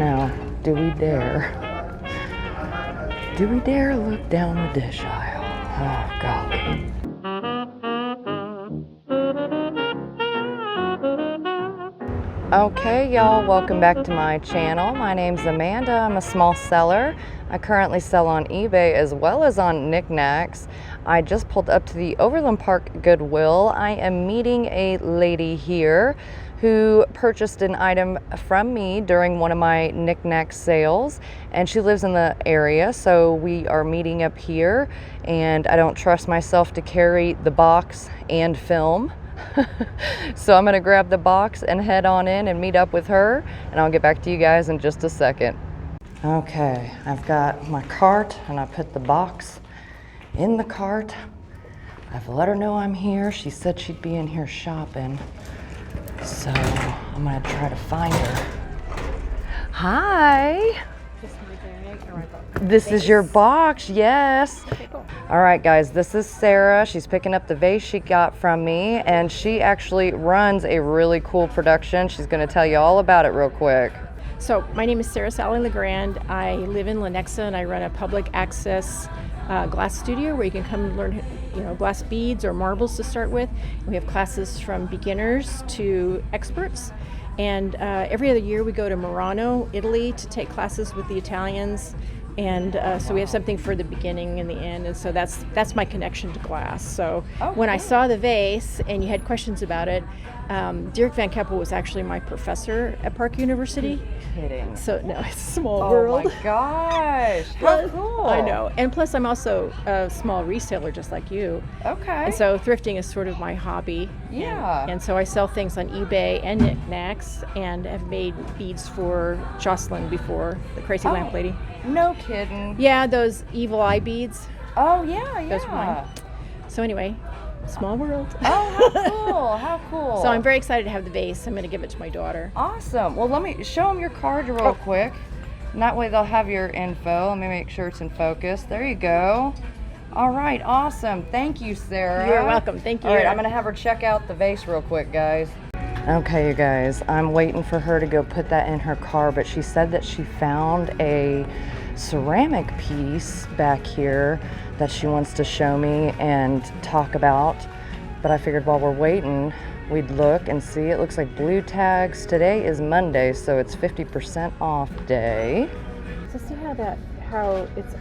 Now, do we dare? Do we dare look down the dish aisle? Oh, golly. Okay, y'all, welcome back to my channel. My name's Amanda. I'm a small seller. I currently sell on eBay as well as on Niknax. I just pulled up to the Overland Park Goodwill. I am meeting a lady here who purchased an item from me during one of my Niknax sales, and she lives in the area, so we are meeting up here, and I don't trust myself to carry the box and film. So I'm gonna grab the box and head on in and meet up with her, and I'll get back to you guys in just a second. Okay, I've got my cart and I put the box in the cart. I've let her know I'm here. She said she'd be in here shopping, so I'm gonna try to find her. Hi. This is your box, yes. Okay, cool. All right, guys, this is Sarah. She's picking up the vase she got from me, and she actually runs a really cool production. She's gonna tell you all about it real quick. So my name is Sarah Sally Legrand. I live in Lenexa, and I run a public access glass studio where you can come and learn, glass beads or marbles to start with. We have classes from beginners to experts. And every other year we go to Murano, Italy, to take classes with the Italians. And so we have something for the beginning and the end, and so that's my connection to glass. So when I saw the vase and you had questions about it, Dirk Van Keppel was actually my professor at Park University. Kidding. So no, it's a small world. Oh my gosh, how cool. I know, and plus I'm also a small reseller just like you. Okay. And so thrifting is sort of my hobby. Yeah. And so I sell things on eBay and Niknax, and have made beads for Jocelyn before, the crazy lamp lady. No kidding. Yeah, those evil eye beads. Oh yeah, Those were mine. So anyway, small world. Oh, how cool, how cool. So I'm very excited to have the vase. I'm going to give it to my daughter. Awesome. Well, let me show them your card real quick. And that way they'll have your info. Let me make sure it's in focus. There you go. All right, awesome. Thank you, Sarah. You're welcome. Thank you. All right, I'm going to have her check out the vase real quick, guys. Okay, you guys, I'm waiting for her to go put that in her car, but she said that she found a ceramic piece back here that she wants to show me and talk about. But I figured while we're waiting, we'd look and see. It looks like blue tags. Today is Monday, so it's 50% off day. So see how it's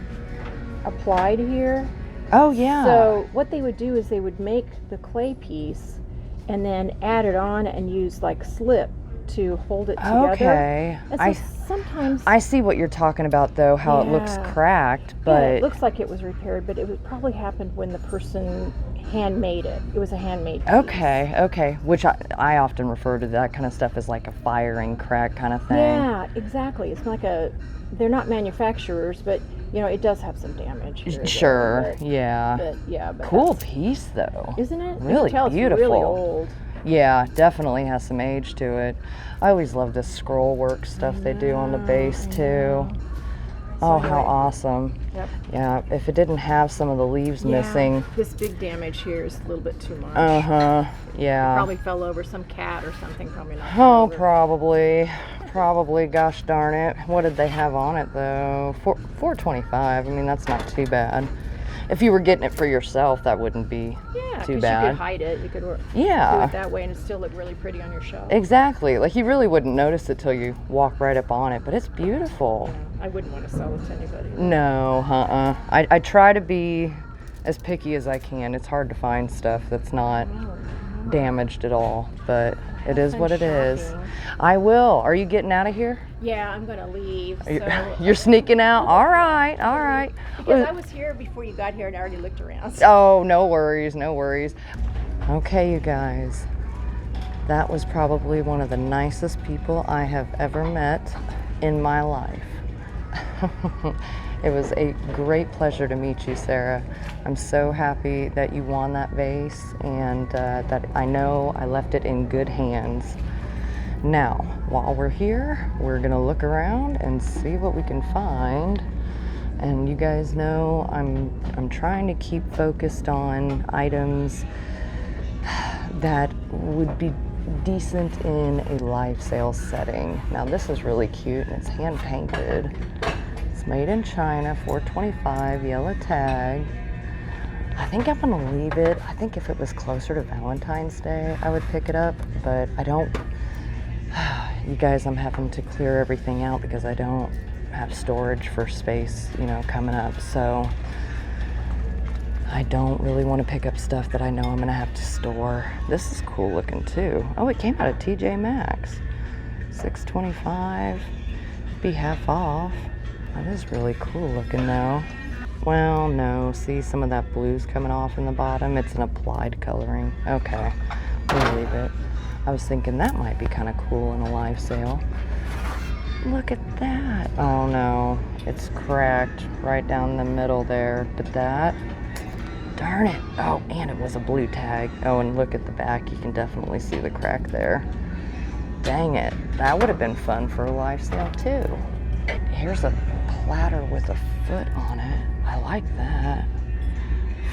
applied here? Oh yeah. So what they would do is they would make the clay piece and then add it on and use like slip to hold it together. Okay. And so sometimes I see what you're talking about though, how it looks cracked, but it looks like it was repaired, but it would probably happened when the person handmade it. It was a handmade piece. Okay. Which I often refer to that kind of stuff as like a firing crack kind of thing. Yeah, exactly. It's like they're not manufacturers, but it does have some damage here. Sure, yeah. But cool piece though. Isn't it? Really you can tell beautiful. It's really old. Yeah, definitely has some age to it. I always love the scroll work stuff they do on the base too. Oh, how awesome. Yep. Yeah, if it didn't have some of the leaves missing. This big damage here is a little bit too much. Yeah. Probably fell over, some cat or something, probably not. Oh, probably, gosh darn it. What did they have on it though? $4.25. I mean, that's not too bad. If you were getting it for yourself, that wouldn't be too bad. You could hide it. You could do it that way and it still look really pretty on your shelf. Exactly. Like you really wouldn't notice it till you walk right up on it, but it's beautiful. Yeah, I wouldn't want to sell it to anybody. No, I try to be as picky as I can. It's hard to find stuff that's not damaged at all, but it is what it is. I will. Are you getting out of here? Yeah, I'm going to leave. You're sneaking out? All right. Because I was here before you got here and I already looked around. So. Oh, no worries. Okay, you guys. That was probably one of the nicest people I have ever met in my life. It was a great pleasure to meet you, Sarah. I'm so happy that you won that vase and that I know I left it in good hands. Now, while we're here, we're gonna look around and see what we can find. And you guys know I'm trying to keep focused on items that would be decent in a live sale setting. Now this is really cute and it's hand painted. It's made in China, $4.25, yellow tag. I think I'm gonna leave it. I think if it was closer to Valentine's Day, I would pick it up, but I don't. You guys, I'm having to clear everything out because I don't have storage for space, you know, coming up. So I don't really want to pick up stuff that I know I'm gonna have to store. This is cool looking too. Oh, it came out of TJ Maxx. $6.25. Be half off. That is really cool looking though. Well, no, see some of that blue's coming off in the bottom. It's an applied coloring. Okay, we'll leave it. I was thinking that might be kind of cool in a live sale. Look at that. Oh no, it's cracked right down the middle there. But that, darn it. Oh, and it was a blue tag. Oh, and look at the back. You can definitely see the crack there. Dang it. That would have been fun for a live sale too. Here's a platter with a foot on it. I like that.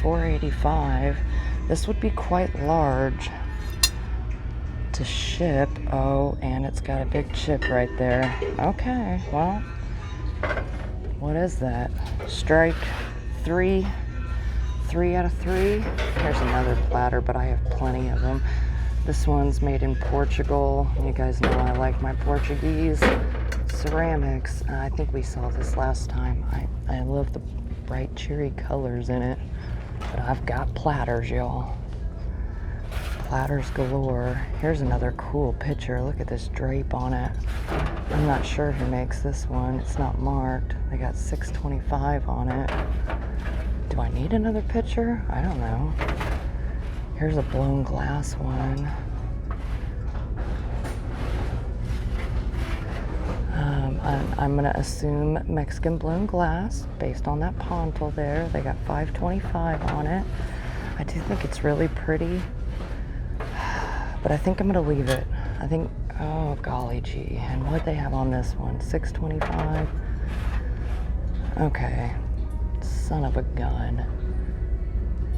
$4.85. This would be quite large to ship. Oh, and it's got a big chip right there. Okay, well, what is that? Strike 3 out of 3. Here's another platter, but I have plenty of them. This one's made in Portugal. You guys know I like my Portuguese ceramics. I think we saw this last time. I love the bright cheery colors in it, but I've got platters, y'all. Platters galore. Here's another cool picture. Look at this drape on it. I'm not sure who makes this one. It's not marked. They got $6.25 on it. Do I need another picture? I don't know. Here's a blown glass one. I'm gonna assume Mexican blown glass based on that pontal there. They got $5.25 on it. I do think it's really pretty, but I think I'm gonna leave it. I think, oh golly gee, and what they have on this one, $6.25. Okay, son of a gun.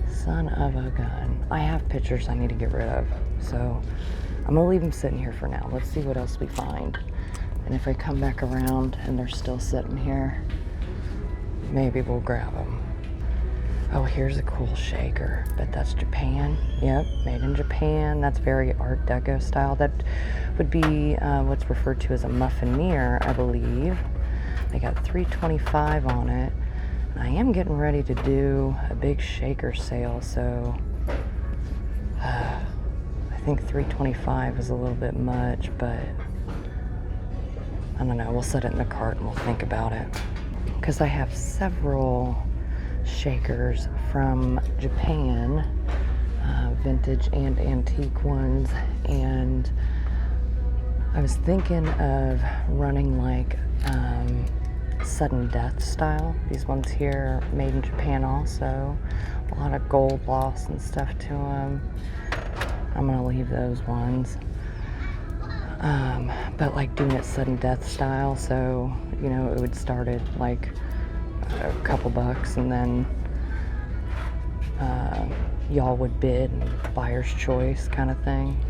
Son of a gun. I have pictures I need to get rid of, so I'm gonna leave them sitting here for now. Let's see what else we find. And if I come back around and they're still sitting here, maybe we'll grab them. Oh, here's a cool shaker. Bet that's Japan. Yep, made in Japan. That's very Art Deco style. That would be what's referred to as a muffin mirror, I believe. They got $3.25 on it. And I am getting ready to do a big shaker sale, so I think $3.25 is a little bit much, but I don't know, we'll set it in the cart and we'll think about it. Because I have several shakers from Japan, vintage and antique ones, and I was thinking of running like sudden death style. These ones here are made in Japan also. A lot of gold gloss and stuff to them. I'm gonna leave those ones. But like doing it sudden death style, so you know it would start at like a couple bucks, and then y'all would bid, and buyer's choice kind of thing.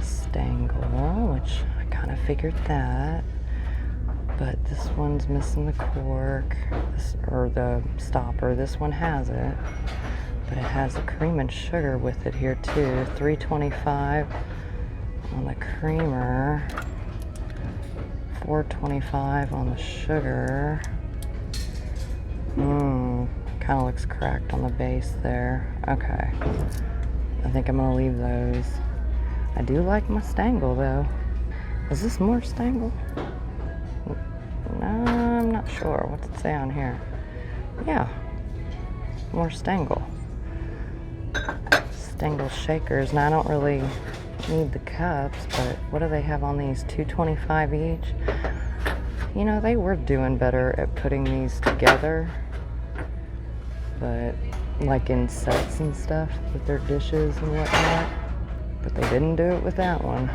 Stangle, which I kind of figured that, but this one's missing the cork, or the stopper. This one has it, but it has a cream and sugar with it here too. $3.25 on the creamer, $4.25 on the sugar. Kind of looks cracked on the base there. Okay, I think I'm gonna leave those. I do like my Stangle though. Is this more Stangle? No, I'm not sure. What's it say on here? Yeah, more Stangle. Stangle shakers. Now I don't really need the cups, but what do they have on these? $2.25 each. You know, they were doing better at putting these together, but like in sets and stuff with their dishes and whatnot, but they didn't do it with that one.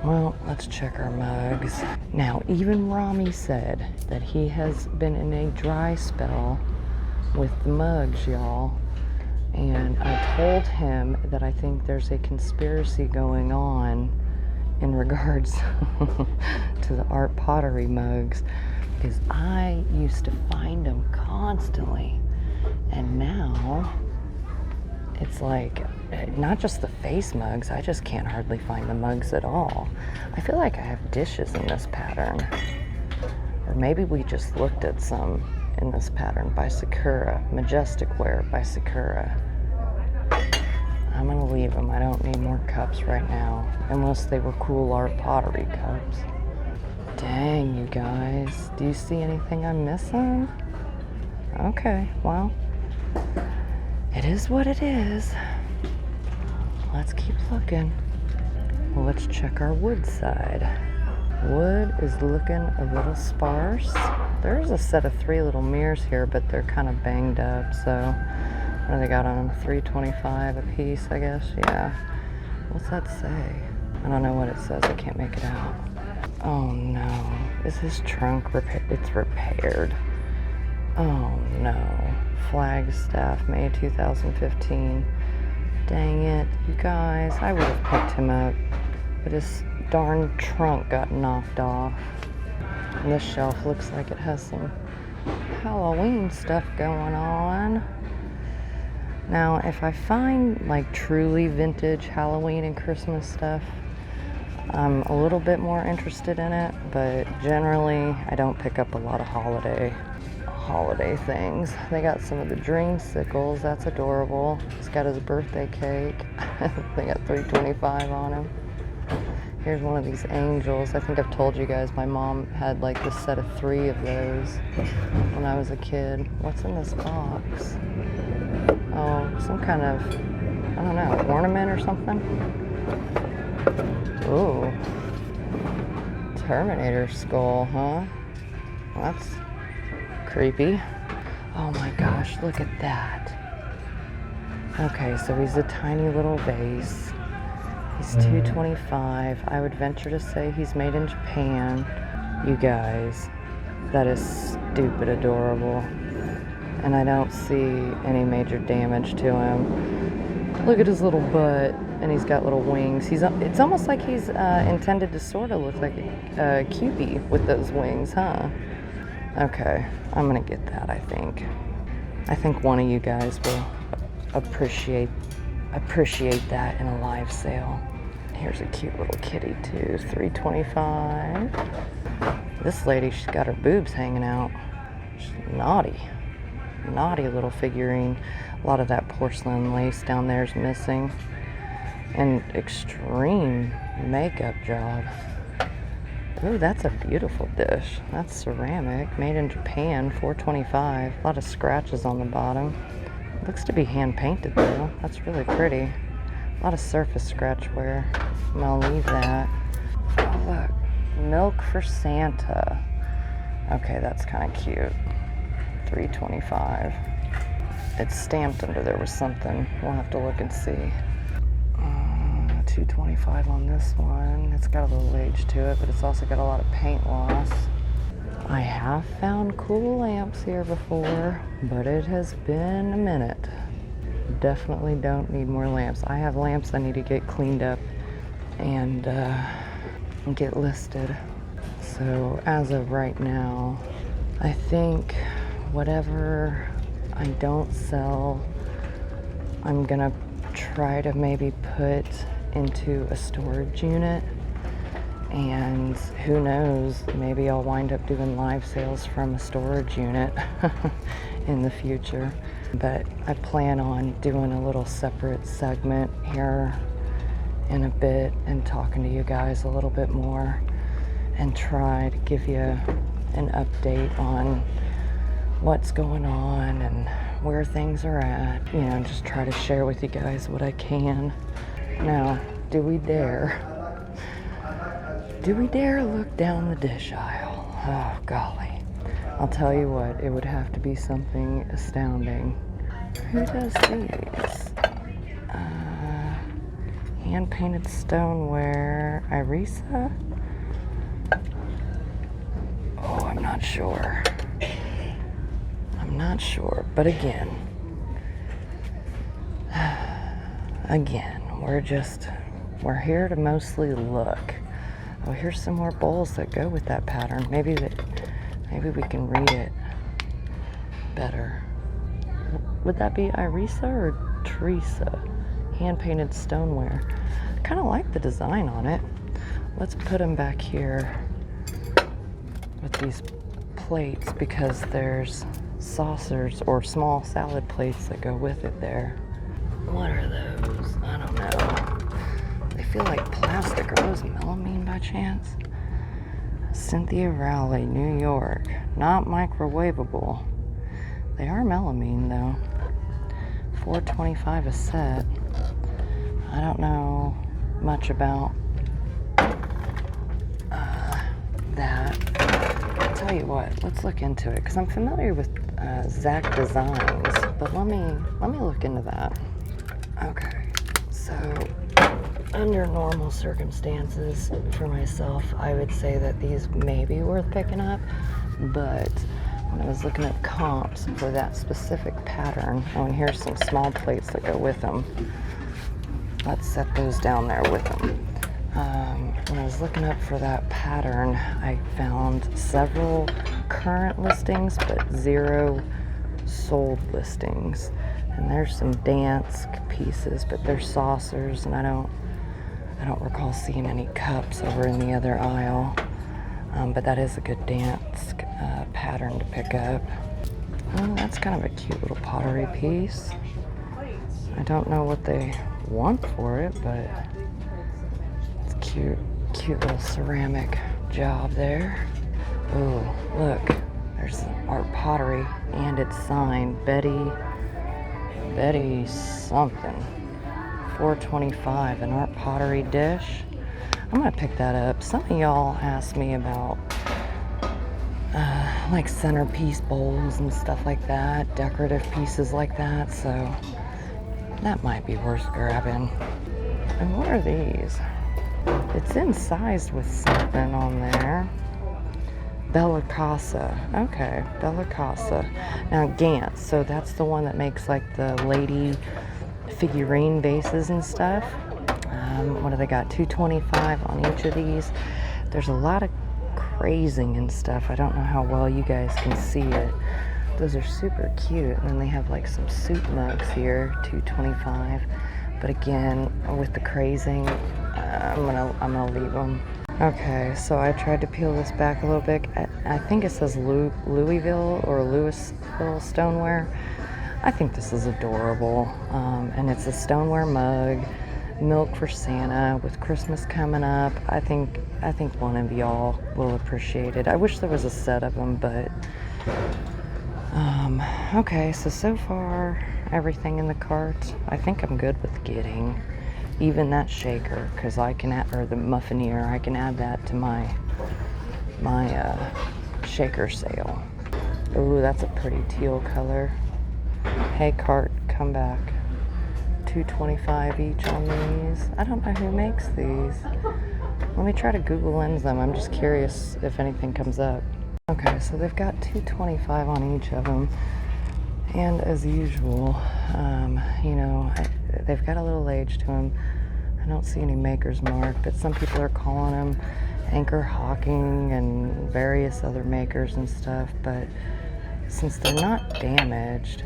Well, let's check our mugs. Now, even Romy said that he has been in a dry spell with the mugs, y'all. And I told him that I think there's a conspiracy going on in regards to the art pottery mugs, because I used to find them constantly, and now it's like not just the face mugs, I just can't hardly find the mugs at all. I feel like I have dishes in this pattern, or maybe we just looked at some in this pattern by Sakura, Majestic Wear by Sakura. I'm gonna leave them. I don't need more cups right now, unless they were cool art pottery cups. Dang, you guys. Do you see anything I'm missing? Okay, well, it is what it is. Let's keep looking. Well, let's check our wood side. Wood is looking a little sparse. There's a set of 3 little mirrors here, but they're kind of banged up, so what do they got on them? $3.25 a piece, I guess. Yeah. What's that say? I don't know what it says. I can't make it out. Oh no. Is his trunk repaired? It's repaired. Oh no. Flagstaff, May 2015. Dang it. You guys, I would have picked him up, but his darn trunk got knocked off. And this shelf looks like it has some Halloween stuff going on. Now, if I find like truly vintage Halloween and Christmas stuff, I'm a little bit more interested in it, but generally I don't pick up a lot of holiday things. They got some of the dreamsicles. That's adorable. He's got his birthday cake. They got $3.25 on him. Here's one of these angels. I think I've told you guys my mom had like this set of 3 of those when I was a kid. What's in this box? Oh, some kind of, I don't know, ornament or something? Ooh. Terminator skull, huh? Well, that's creepy. Oh my gosh, look at that. Okay, so he's a tiny little vase. He's $2.25. I would venture to say he's made in Japan. You guys, that is stupid adorable. And I don't see any major damage to him. Look at his little butt, and he's got little wings. It's almost like he's intended to sort of look like a Cupid with those wings, huh? Okay, I'm gonna get that, I think. I think one of you guys will appreciate that in a live sale. Here's a cute little kitty too, $3.25. This lady, she's got her boobs hanging out. She's naughty little figurine. A lot of that porcelain lace down there is missing. And extreme makeup job. Ooh, that's a beautiful dish. That's ceramic, made in Japan, $4.25. A lot of scratches on the bottom. Looks to be hand painted though. That's really pretty. A lot of surface scratch wear. I'll leave that. Oh look, milk for Santa. Okay, that's kind of cute. $3.25. It's stamped under there was something. We'll have to look and see. $2.25 on this one. It's got a little age to it, but it's also got a lot of paint loss. I have found cool lamps here before, but it has been a minute. Definitely don't need more lamps. I have lamps I need to get cleaned up and get listed. So as of right now, I think whatever I don't sell, I'm gonna try to maybe put into a storage unit, and who knows, maybe I'll wind up doing live sales from a storage unit in the future. But I plan on doing a little separate segment here in a bit and talking to you guys a little bit more and try to give you an update on what's going on and where things are at. You know, just try to share with you guys what I can. Now, do we dare look down the dish aisle? Oh, golly. I'll tell you what, it would have to be something astounding. Who does these? Hand-painted stoneware. Irisa? Oh, I'm not sure. But again, Again, we're here to mostly look. Oh, here's some more bowls that go with that pattern. Maybe we can read it better. Would that be Irisa or Teresa? Hand-painted stoneware. I kind of like the design on it. Let's put them back here with these plates because there's saucers or small salad plates that go with it there. What are those? I don't know. They feel like plastic. Are those melamine by chance? Cynthia Rowley, New York. Not microwavable. They are melamine though. $4.25 a set. I don't know much about that. I'll tell you what, let's look into it because I'm familiar with Zach Designs, but let me look into that. Okay, so under normal circumstances for myself, I would say that these may be worth picking up, but when I was looking at comps for that specific pattern, oh, and here's some small plates that go with them. Let's set those down there with them. When I was looking up for that pattern, I found several current listings, but 0 sold listings. And there's some dance pieces, but they're saucers, and I don't recall seeing any cups over in the other aisle. But that is a good dance pattern to pick up. Oh, that's kind of a cute little pottery piece. I don't know what they want for it, but it's cute little ceramic job there. Oh, look, there's art pottery and it's signed Betty something. $4.25 an art pottery dish. I'm gonna pick that up. Some of y'all asked me about like centerpiece bowls and stuff like that, decorative pieces like that, so that might be worth grabbing. And what are these? It's incised with something on there. Bella Casa. Okay, Bella Casa. Now Gantz, so that's the one that makes like the lady figurine bases and stuff. What do they got? $2.25 on each of these. There's a lot of crazing and stuff. I don't know how well you guys can see it. Those are super cute. And then they have like some soup mugs here, $2.25. But again, with the crazing, I'm gonna leave them. Okay, so I tried to peel this back a little bit. I think it says Louisville or Louisville stoneware. I think this is adorable, and it's a stoneware mug, milk for Santa with Christmas coming up. I think one of y'all will appreciate it. I wish there was a set of them, but okay. So far everything in the cart, I think I'm good with getting. Even that shaker, because I can add, or the muffineer, I can add that to my shaker sale. Ooh, that's a pretty teal color. Hey cart, come back. $2.25 each on these. I don't know who makes these. Let me try to Google Lens them. I'm just curious if anything comes up. Okay, so they've got $2.25 on each of them. And as usual, you know, they've got a little age to them. I don't see any maker's mark, but some people are calling them Anchor Hawking and various other makers and stuff. But since they're not damaged,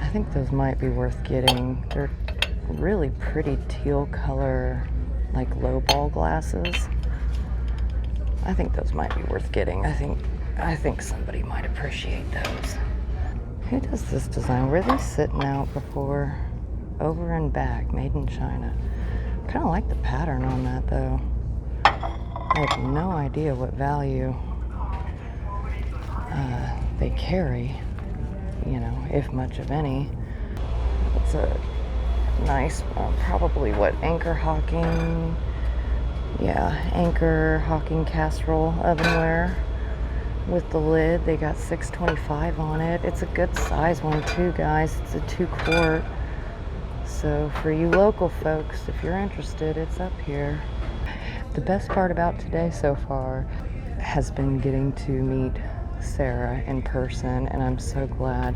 I think those might be worth getting. They're really pretty teal color, like low ball glasses. I think those might be worth getting. I think somebody might appreciate those. Who does this design? Were they sitting out before? Over and back, made in China. Kind of like the pattern on that though. I have no idea what value they carry, you know, if much of any. It's a nice, probably what, Anchor Hawking? Yeah, Anchor Hawking casserole ovenware with the lid. They got $6.25 on it. It's a good size one too, guys. It's a 2-quart. So for you local folks, if you're interested, it's up here. The best part about today so far has been getting to meet Sarah in person, and I'm so glad.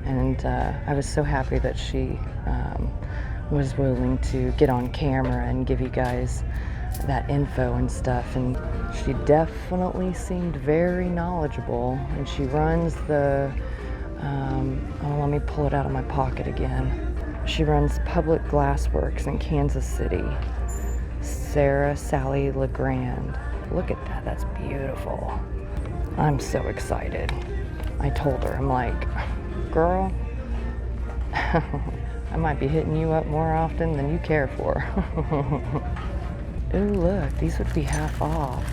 and I was so happy that she was willing to get on camera and give you guys that info and stuff. And she definitely seemed very knowledgeable, and she runs the oh, let me pull it out of my pocket again. She runs Public Glassworks in Kansas City. Sarah Sally LeGrand. Look at that, that's beautiful. I'm so excited. I told her, I'm like, girl, I might be hitting you up more often than you care for. Ooh, look, these would be half off.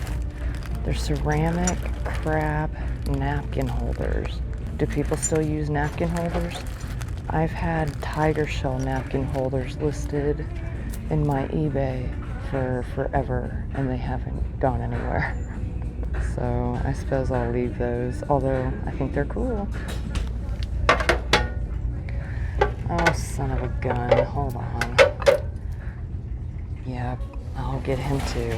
They're ceramic crab napkin holders. Do people still use napkin holders? I've had tiger shell napkin holders listed in my eBay for forever, and they haven't gone anywhere. So I suppose I'll leave those, although I think they're cool. Oh, son of a gun, hold on. Yep, I'll get him too.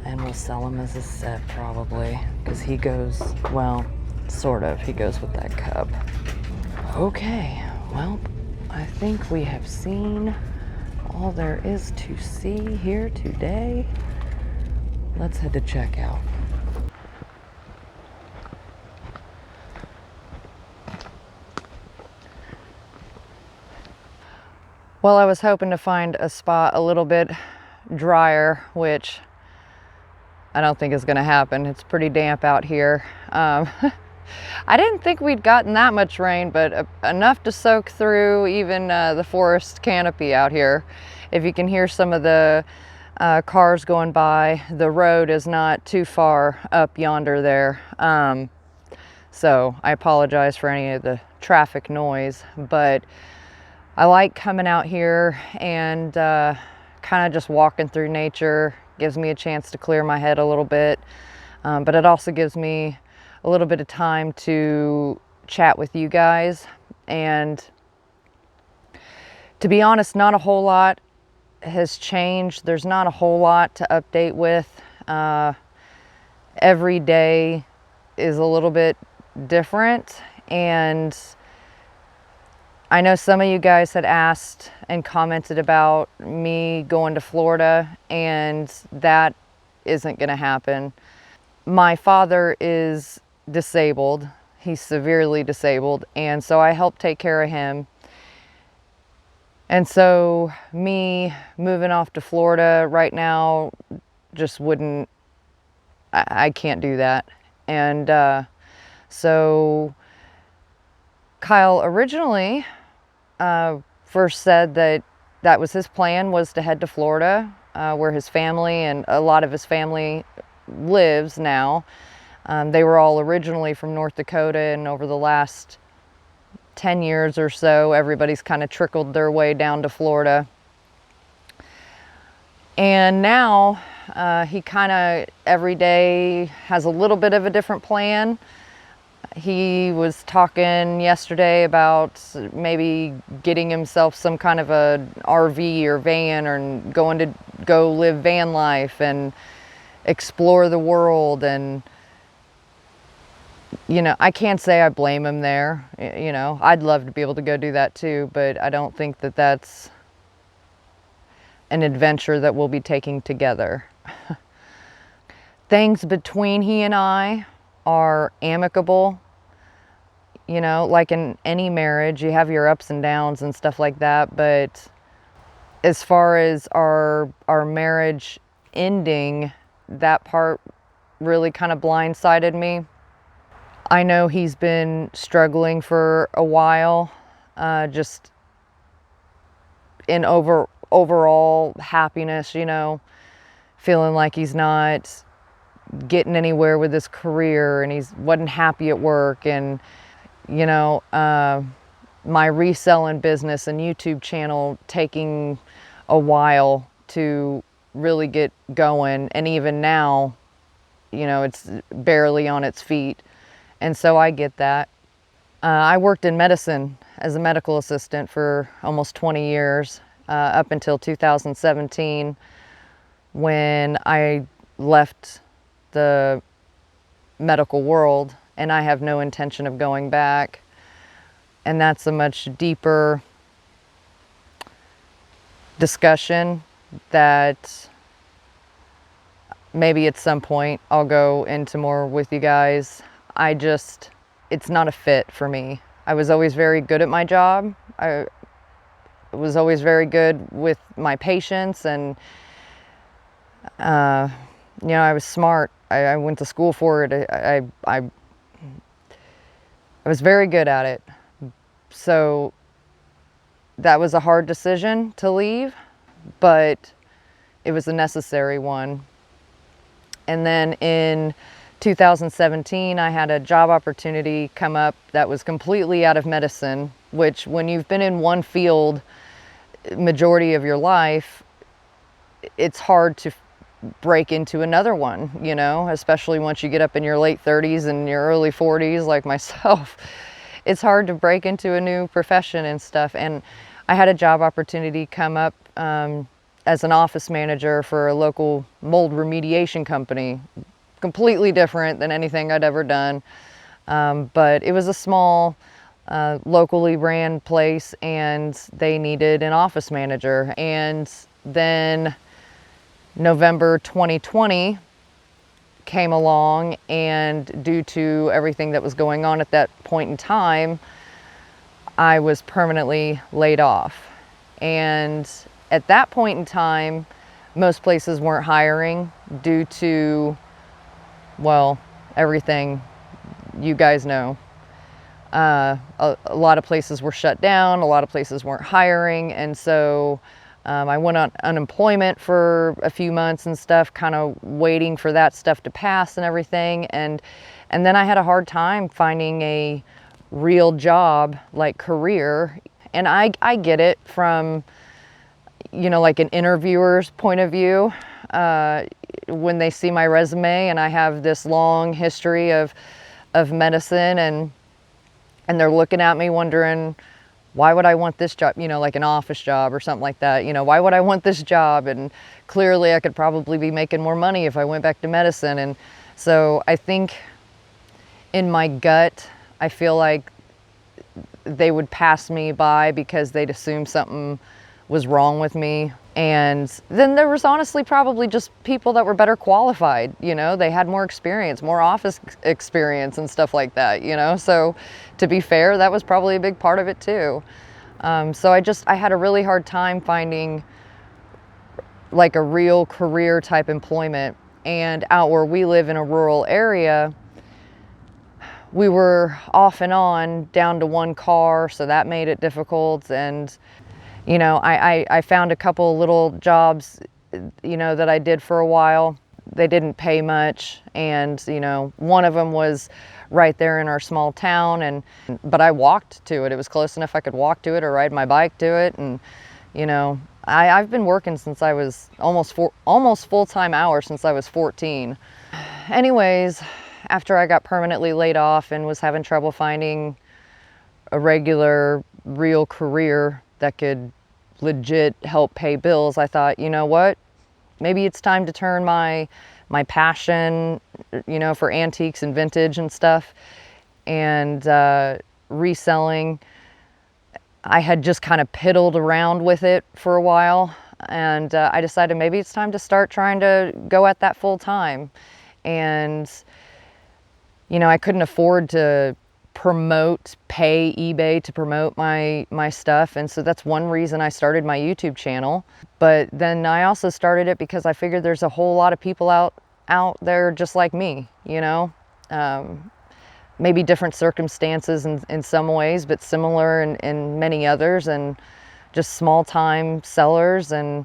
And we'll sell him as a set probably, because he goes, well, sort of, he goes with that cup. Okay, well, I think we have seen all there is to see here today. Let's head to checkout. Well, I was hoping to find a spot a little bit drier, which I don't think is going to happen. It's pretty damp out here. I didn't think we'd gotten that much rain, but enough to soak through even the forest canopy out here. If you can hear some of the cars going by, the road is not too far up yonder there. So I apologize for any of the traffic noise, but I like coming out here and kind of just walking through nature. Gives me a chance to clear my head a little bit, but it also gives me a little bit of time to chat with you guys. And to be honest, not a whole lot has changed. There's not a whole lot to update with. Every day is a little bit different, and I know some of you guys had asked and commented about me going to Florida, and that isn't going to happen. My father is disabled. He's severely disabled, and so I help take care of him. And so me moving off to Florida right now just wouldn't, I can't do that. And so Kyle originally first said that that was his plan, was to head to Florida, where his family and a lot of his family lives now. They were all originally from North Dakota, and over the last 10 years or so, everybody's kind of trickled their way down to Florida. And now he kind of every day has a little bit of a different plan. He was talking yesterday about maybe getting himself some kind of a RV or van, or going to go live van life and explore the world. And you know, I can't say I blame him there. You know, I'd love to be able to go do that too, but I don't think that that's an adventure that we'll be taking together. Things between he and I are amicable. You know, like in any marriage, you have your ups and downs and stuff like that, but as far as our marriage ending, that part really kind of blindsided me. I know he's been struggling for a while, just in overall happiness, you know, feeling like he's not getting anywhere with his career, and wasn't happy at work. And you know, my reselling business and YouTube channel taking a while to really get going, and even now, you know, it's barely on its feet. And so I get that. I worked in medicine as a medical assistant for almost 20 years, up until 2017, when I left the medical world, and I have no intention of going back. And that's a much deeper discussion that maybe at some point I'll go into more with you guys. It's not a fit for me. I was always very good at my job. I was always very good with my patients, and I was smart. I went to school for it. I was very good at it. So that was a hard decision to leave, but it was a necessary one. And then in 2017, I had a job opportunity come up that was completely out of medicine, which when you've been in one field majority of your life, it's hard to break into another one, especially once you get up in your late 30s and your early 40s like myself. It's hard to break into a new profession and stuff. And I had a job opportunity come up as an office manager for a local mold remediation company. Completely different than anything I'd ever done. But it was a small, locally ran place, and they needed an office manager. And then November 2020 came along, and due to everything that was going on at that point in time, I was permanently laid off. And at that point in time, most places weren't hiring due to, well, everything you guys know. A lot of places were shut down, a lot of places weren't hiring, and so I went on unemployment for a few months and stuff, kind of waiting for that stuff to pass and everything. And then I had a hard time finding a real job, like career. And I get it from, like an interviewer's point of view. When they see my resume and I have this long history of medicine, and they're looking at me wondering, why would I want this job, like an office job or something like that, why would I want this job? And clearly I could probably be making more money if I went back to medicine. And so I think in my gut, I feel like they would pass me by because they'd assume something was wrong with me. And then there was honestly probably just people that were better qualified, they had more experience, more office experience and stuff like that, so to be fair, that was probably a big part of it too. So I had a really hard time finding like a real career type employment. And out where we live in a rural area, we were off and on down to one car, so that made it difficult. And I found a couple little jobs, that I did for a while. They didn't pay much, and one of them was right there in our small town, but I walked to it. It was close enough I could walk to it or ride my bike to it. And I've been working since I was almost full-time hours since I was 14. Anyways, after I got permanently laid off and was having trouble finding a regular, real career that could legit help pay bills, I thought, what? Maybe it's time to turn my passion, for antiques and vintage and stuff, and reselling. I had just kind of piddled around with it for a while, and I decided maybe it's time to start trying to go at that full time. And I couldn't afford to pay eBay to promote my stuff, and so that's one reason I started my YouTube channel. But then I also started it because I figured there's a whole lot of people out there just like me, maybe different circumstances in some ways, but similar in many others, and just small time sellers. And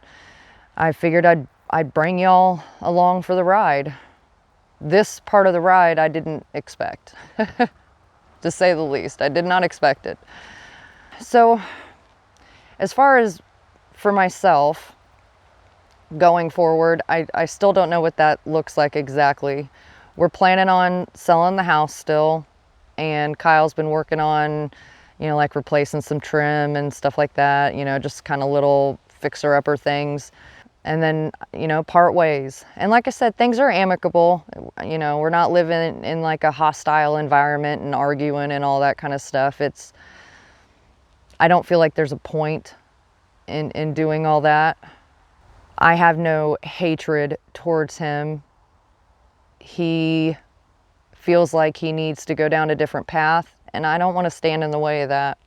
I figured I'd bring y'all along for the ride. This part of the ride I didn't expect. To say the least. I did not expect it. So as far as for myself going forward, I still don't know what that looks like exactly. We're planning on selling the house still, and Kyle's been working on, like replacing some trim and stuff like that, just kind of little fixer-upper things. And then, part ways. And like I said, things are amicable. We're not living in like a hostile environment and arguing and all that kind of stuff. It's I don't feel like there's a point in doing all that. I have no hatred towards him. He feels like he needs to go down a different path, and I don't want to stand in the way of that.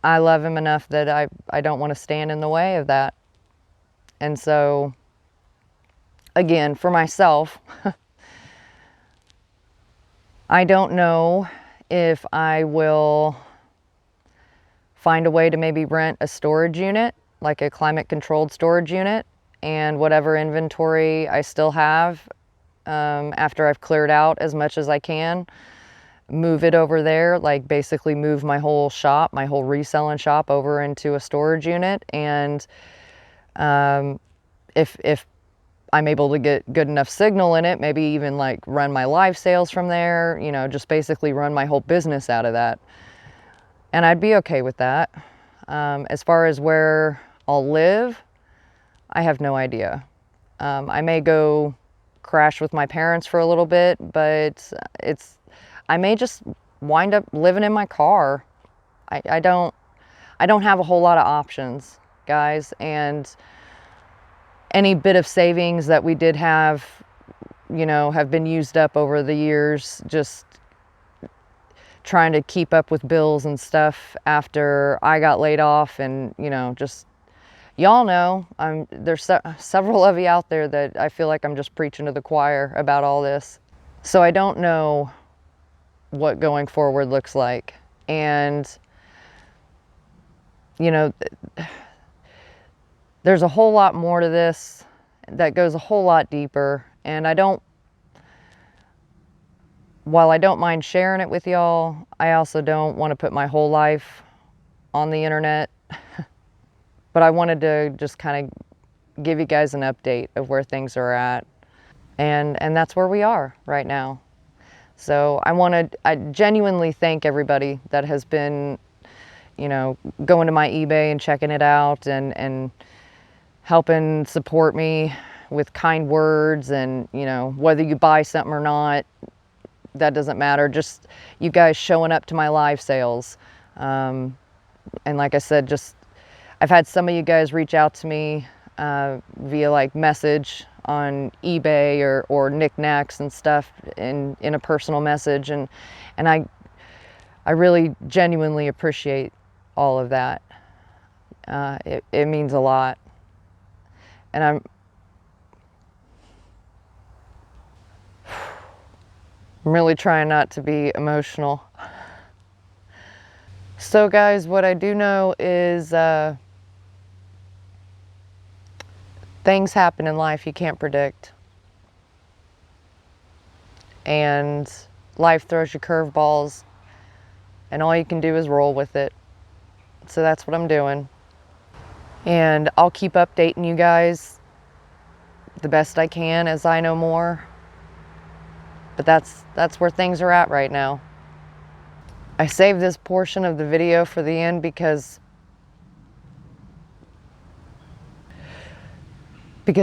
I love him enough that I don't want to stand in the way of that. And so, again, for myself, I don't know if I will find a way to maybe rent a storage unit, like a climate controlled storage unit, and whatever inventory I still have, after I've cleared out as much as I can, move it over there, like basically move my whole shop, my whole reselling shop over into a storage unit. And if I'm able to get good enough signal in it, maybe even like run my live sales from there, you know, just basically run my whole business out of that. And I'd be okay with that. As far as where I'll live, I have no idea. I may go crash with my parents for a little bit, but I may just wind up living in my car. I don't have a whole lot of options, guys. And any bit of savings that we did have, you know, have been used up over the years, just trying to keep up with bills and stuff after I got laid off. And, you know, just, y'all know, there's several of you out there that I feel like I'm just preaching to the choir about all this. So I don't know what going forward looks like. And, you know, there's a whole lot more to this that goes a whole lot deeper. And while I don't mind sharing it with y'all, I also don't want to put my whole life on the internet. But I wanted to just kind of give you guys an update of where things are at. And that's where we are right now. So I genuinely thank everybody that has been, you know, going to my eBay and checking it out and helping support me with kind words. And, you know, whether you buy something or not, that doesn't matter. Just you guys showing up to my live sales. And like I said, I've had some of you guys reach out to me via like message on eBay or Niknax and stuff in a personal message, and I really genuinely appreciate all of that. It means a lot, and I'm really trying not to be emotional. So guys, what I do know is things happen in life you can't predict. And life throws you curveballs, and all you can do is roll with it. So that's what I'm doing. And I'll keep updating you guys the best I can as I know more. But that's where things are at right now. I saved this portion of the video for the end because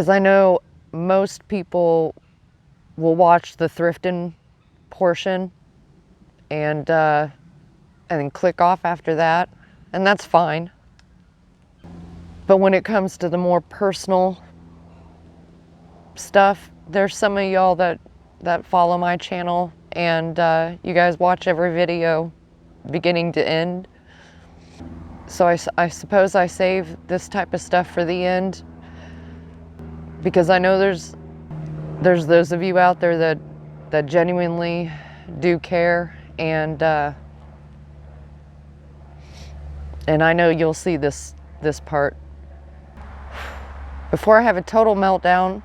I know most people will watch the thrifting portion and then click off after that, and that's fine. But when it comes to the more personal stuff, there's some of y'all that follow my channel, and you guys watch every video beginning to end. So I suppose I save this type of stuff for the end, because I know there's those of you out there that genuinely do care, and I know you'll see this part. Before I have a total meltdown,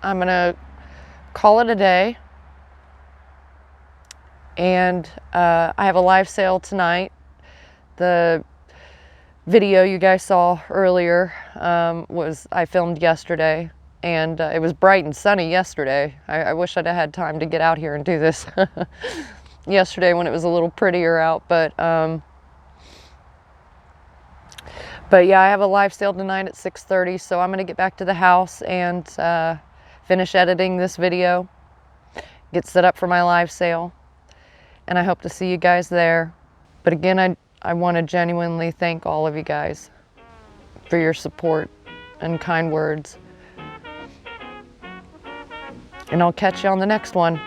I'm gonna call it a day. And I have a live sale tonight. The video you guys saw earlier I filmed yesterday, and it was bright and sunny yesterday. I wish I'd have had time to get out here and do this yesterday when it was a little prettier out, but yeah, I have a live sale tonight at 6:30, so I'm gonna get back to the house and finish editing this video, get set up for my live sale, and I hope to see you guys there. But again, I want to genuinely thank all of you guys for your support and kind words. And I'll catch you on the next one.